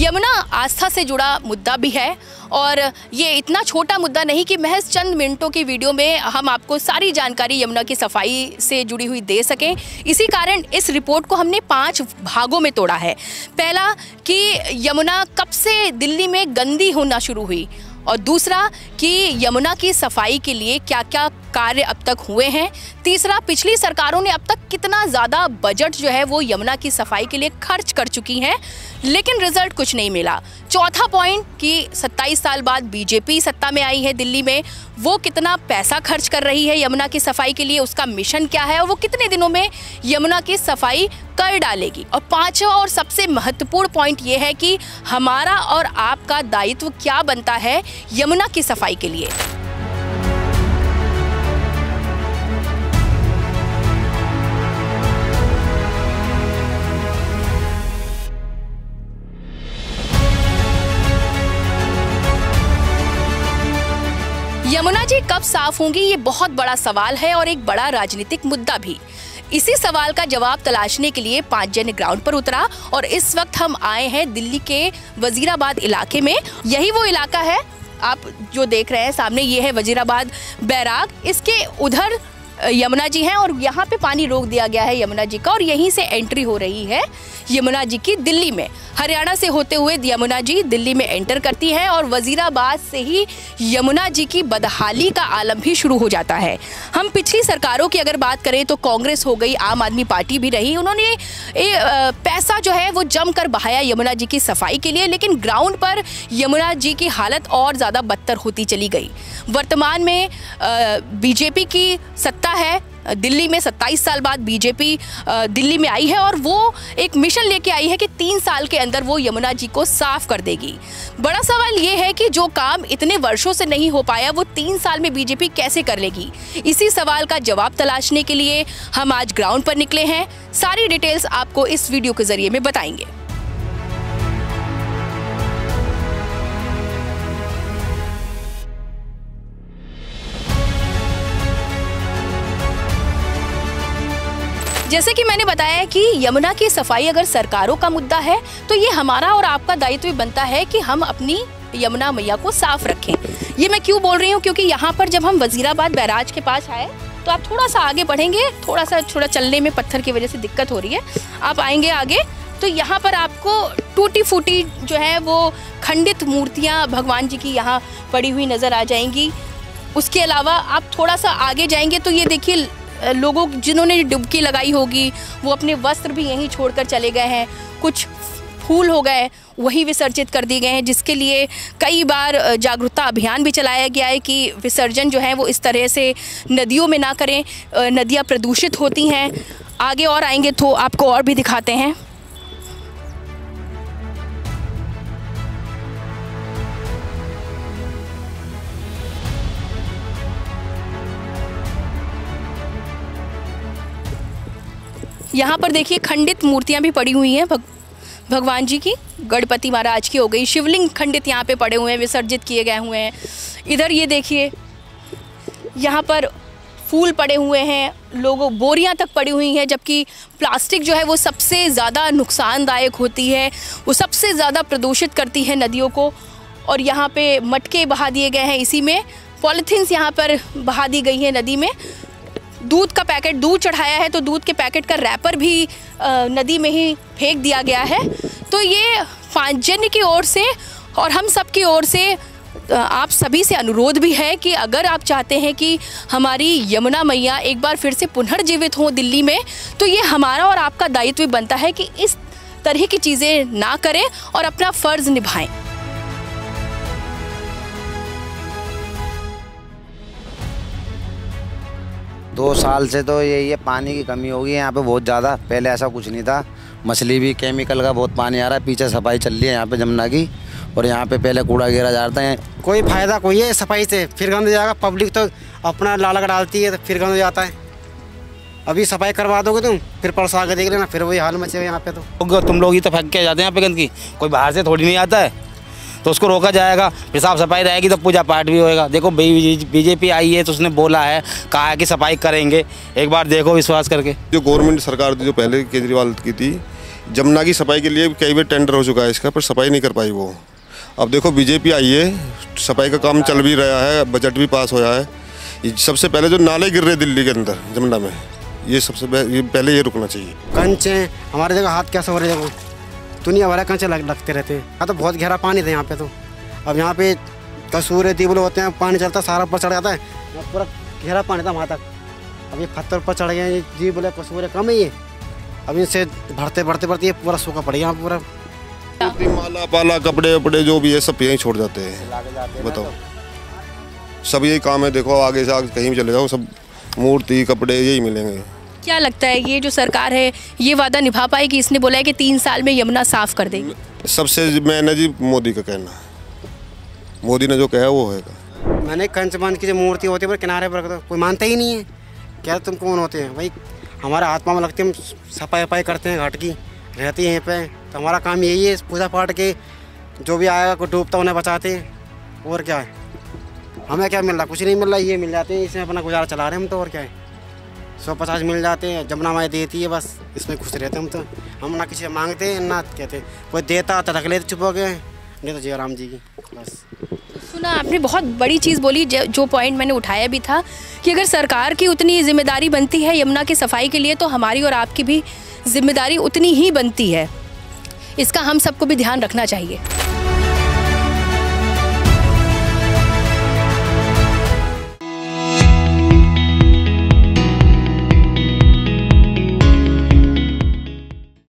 यमुना आस्था से जुड़ा मुद्दा भी है और ये इतना छोटा मुद्दा नहीं कि महज चंद मिनटों की वीडियो में हम आपको सारी जानकारी यमुना की सफाई से जुड़ी हुई दे सकें। इसी कारण इस रिपोर्ट को हमने 5 भागों में तोड़ा है। पहला कि यमुना कब से दिल्ली में गंदी होना शुरू हुई, और दूसरा कि यमुना की सफाई के लिए क्या क्या कार्य अब तक हुए हैं। तीसरा, पिछली सरकारों ने अब तक कितना ज़्यादा बजट जो है वो यमुना की सफाई के लिए खर्च कर चुकी हैं, लेकिन रिजल्ट कुछ नहीं मिला। चौथा पॉइंट कि 27 साल बाद बीजेपी सत्ता में आई है दिल्ली में, वो कितना पैसा खर्च कर रही है यमुना की सफाई के लिए, उसका मिशन क्या है और वो कितने दिनों में यमुना की सफाई कर डालेगी। और पांचवा और सबसे महत्वपूर्ण पॉइंट ये है कि हमारा और आपका दायित्व क्या बनता है यमुना की सफाई के लिए। यमुना जी कब साफ होंगी, ये बहुत बड़ा सवाल है और एक बड़ा राजनीतिक मुद्दा भी। इसी सवाल का जवाब तलाशने के लिए 5 जन ग्राउंड पर उतरा और इस वक्त हम आए हैं दिल्ली के वजीराबाद इलाके में। यही वो इलाका है आप जो देख रहे हैं सामने, ये है वजीराबाद बैराग। इसके उधर यमुना जी हैं और यहाँ पे पानी रोक दिया गया है यमुना जी का, और यहीं से एंट्री हो रही है यमुना जी की दिल्ली में। हरियाणा से होते हुए यमुना जी दिल्ली में एंटर करती है और वजीराबाद से ही यमुना जी की बदहाली का आलम भी शुरू हो जाता है। हम पिछली सरकारों की अगर बात करें तो कांग्रेस हो गई, आम आदमी पार्टी भी रही, उन्होंने पैसा जो है वो जमकर बहाया यमुना जी की सफाई के लिए, लेकिन ग्राउंड पर यमुना जी की हालत और ज़्यादा बदतर होती चली गई। वर्तमान में बीजेपी की सत्ता है दिल्ली में। 27 साल बाद बीजेपी दिल्ली में आई है और वो एक मिशन लेके आई है कि 3 साल के अंदर वो यमुना जी को साफ कर देगी। बड़ा सवाल ये है कि जो काम इतने वर्षों से नहीं हो पाया वो 3 साल में बीजेपी कैसे कर लेगी। इसी सवाल का जवाब तलाशने के लिए हम आज ग्राउंड पर निकले हैं। सारी डिटेल्स आपको इस वीडियो के जरिए में बताएंगे। जैसे कि मैंने बताया कि यमुना की सफाई अगर सरकारों का मुद्दा है तो ये हमारा और आपका दायित्व बनता है कि हम अपनी यमुना मैया को साफ रखें। ये मैं क्यों बोल रही हूँ, क्योंकि यहाँ पर जब हम वजीराबाद बैराज के पास आए तो आप थोड़ा सा आगे बढ़ेंगे, थोड़ा चलने में पत्थर की वजह से दिक्कत हो रही है, आप आएंगे आगे तो यहाँ पर आपको टूटी फूटी जो है वो खंडित मूर्तियाँ भगवान जी की यहाँ पड़ी हुई नज़र आ जाएंगी। उसके अलावा आप थोड़ा सा आगे जाएंगे तो ये देखिए लोगों जिन्होंने डुबकी लगाई होगी वो अपने वस्त्र भी यहीं छोड़कर चले गए हैं। कुछ फूल हो गए वही विसर्जित कर दिए गए हैं, जिसके लिए कई बार जागरूकता अभियान भी चलाया गया है कि विसर्जन जो है वो इस तरह से नदियों में ना करें, नदियाँ प्रदूषित होती हैं। आगे और आएंगे तो आपको और भी दिखाते हैं। यहाँ पर देखिए खंडित मूर्तियाँ भी पड़ी हुई हैं भगवान जी की, गणपति महाराज की हो गई, शिवलिंग खंडित यहाँ पे पड़े हुए हैं, विसर्जित किए गए हुए हैं। इधर ये देखिए यहाँ पर फूल पड़े हुए हैं, लोगों बोरियाँ तक पड़ी हुई हैं, जबकि प्लास्टिक जो है वो सबसे ज़्यादा नुकसानदायक होती है, वो सबसे ज़्यादा प्रदूषित करती है नदियों को। और यहाँ पे मटके बहा दिए गए हैं, इसी में पॉलीथीन्स यहाँ पर बहा दी गई है नदी में। दूध का पैकेट, दूध चढ़ाया है तो दूध के पैकेट का रैपर भी नदी में ही फेंक दिया गया है। तो ये 5 जन की ओर से और हम सब की ओर से आप सभी से अनुरोध भी है कि अगर आप चाहते हैं कि हमारी यमुना मैया एक बार फिर से पुनर्जीवित हो दिल्ली में, तो ये हमारा और आपका दायित्व बनता है कि इस तरह की चीज़ें ना करें और अपना फ़र्ज़ निभाएं। दो साल से तो ये पानी की कमी होगी यहाँ पे बहुत ज़्यादा। पहले ऐसा कुछ नहीं था, मछली भी केमिकल का बहुत पानी आ रहा है। पीछे सफाई चल रही है यहाँ पे जमुना की, और यहाँ पे पहले कूड़ा गिरा जाता है। कोई फायदा कोई है सफाई से, फिर गंद हो जाएगा। पब्लिक तो अपना लालक डालती है तो फिर गंद हो जाता है। अभी सफाई करवा दोगे तुम, फिर परसों आगे देख लेना, फिर वही हाल मचे यहाँ पे। तो तुम लोग ही तो फेंक के जाते हैं यहाँ पे गंदगी, कोई बाहर से थोड़ी नहीं आता है, तो उसको रोका जाएगा। फिर साफ सफाई रहेगी तो पूजा पाठ भी होएगा। देखो बीजेपी आई है तो उसने बोला है, कहा है कि सफाई करेंगे, एक बार देखो विश्वास करके। जो गवर्नमेंट सरकार जो पहले केजरीवाल की थी, जमुना की सफाई के लिए कई बार टेंडर हो चुका है इसका, पर सफाई नहीं कर पाई वो। अब देखो बीजेपी आई है, सफाई का काम चल भी रहा है, बजट भी पास होया है। सबसे पहले जो नाले गिर रहे दिल्ली के अंदर जमुना में, ये सबसे पहले ये रुकना चाहिए। कंचे हमारे जगह हाथ कैसे हो रहे देखो, दुनिया भरा कंचे लगते रहते हैं। यहाँ तो बहुत गहरा पानी था यहाँ पे, तो अब यहाँ पे कसूरे दीवल होते हैं, पानी चलता सारा ऊपर चढ़ जाता है, पूरा गहरा पानी था वहाँ तक। अब ये पत्थर पर चढ़ गए, जी बोले कसूरे कम है ये, अब इनसे भरते भरते भरते ये पूरा सूखा पड़ गया पूरा। माला पाला कपड़े वपड़े जो भी है सब यहीं छोड़ जाते हैं। बताओ, सब यही काम है। देखो आगे से आगे कहीं भी चले जाओ, सब मूर्ति कपड़े यही मिलेंगे। क्या लगता है ये जो सरकार है ये वादा निभा पाएगी? इसने बोला है कि 3 साल में यमुना साफ कर देगी। सबसे मैंने जी मोदी का कहना, मोदी ने जो कहा वो होगा। मैंने कंचमान की जो मूर्ति होती है किनारे पर, तो कोई मानता ही नहीं है। क्या तुम कौन होते हैं भाई? हमारे हाथ पाँव में लगते हैं, हम सफाई वफाई करते हैं, घाट की रहती है यहीं पे, तो हमारा काम यही है पूजा पाठ के, जो भी आएगा कोई डूबता उन्हें बचाते हैं। और क्या है, हमें क्या मिल रहा? कुछ नहीं मिल रहा, ये मिल जाते हैं, इसमें अपना गुजारा चला रहे हैं हम तो। और क्या है, 150 मिल जाते हैं, जमुना माई देती है, बस इसमें खुश रहते हैं हम तो। हम ना किसी से मांगते हैं ना कहते, कोई देता तो रख लेते चुप हो गए, नहीं तो जयराम जी की बस। सुना आपने, बहुत बड़ी चीज़ बोली, जो पॉइंट मैंने उठाया भी था कि अगर सरकार की उतनी जिम्मेदारी बनती है यमुना की सफाई के लिए, तो हमारी और आपकी भी जिम्मेदारी उतनी ही बनती है। इसका हम सबको भी ध्यान रखना चाहिए।